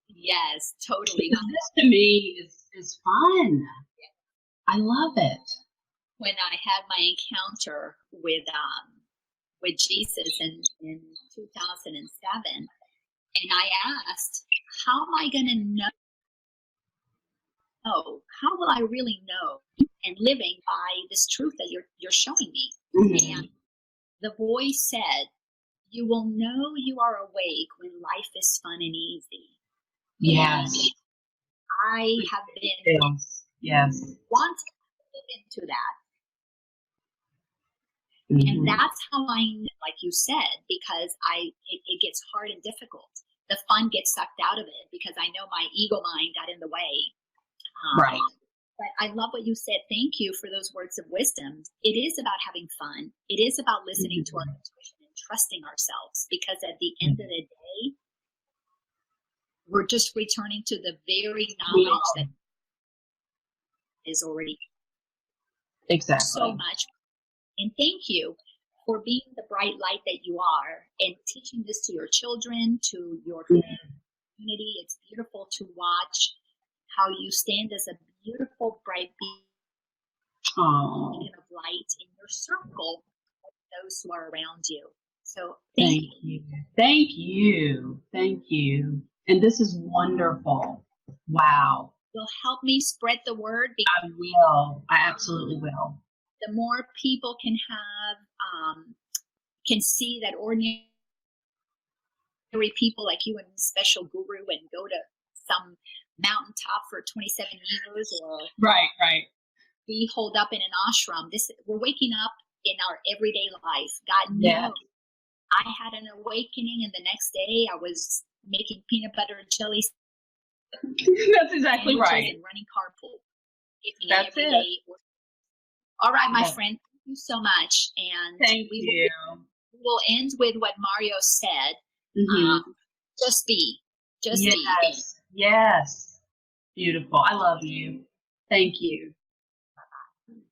Yes, totally. This to me is fun. I love it. When I had my encounter with Jesus in 2007, and I asked, how am I going to know? How will I really know? And living by this truth that you're showing me. Mm-hmm. And the voice said, you will know you are awake when life is fun and easy. Yes. And I have been wanting to live into that. Mm-hmm. And that's how I know, like you said, because it gets hard and difficult. The fun gets sucked out of it because I know my ego mind got in the way. Right. But I love what you said. Thank you for those words of wisdom. It is about having fun. It is about listening to our intuition and trusting ourselves, because at the end of the day, we're just returning to the very knowledge that is already exactly so much. And thank you for being the bright light that you are and teaching this to your children, to your community. It's beautiful to watch how you stand as a beautiful, bright beacon of light in your circle of those who are around you. So thank you. Thank you. Thank you. And this is wonderful. Wow. You'll help me spread the word. I will. I absolutely will. The more people can see that ordinary people like you and special guru and go to some mountaintop for 27 years or right be holed up in an ashram. We're waking up in our everyday life. God knows. I had an awakening, and the next day I was making peanut butter and jelly. That's exactly right. And running carpool. That's it. All right, my friend. Thank you so much. And thank you. We will end with what Mario said. Mm-hmm. Just be. Just be. Yes. Beautiful. I love you. Thank you.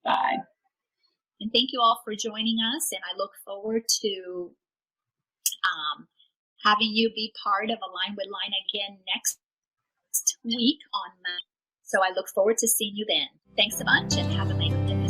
Bye. And thank you all for joining us. And I look forward to having you be part of Align with Laina again next week on Monday. So I look forward to seeing you then. Thanks a bunch and have a magnificent day.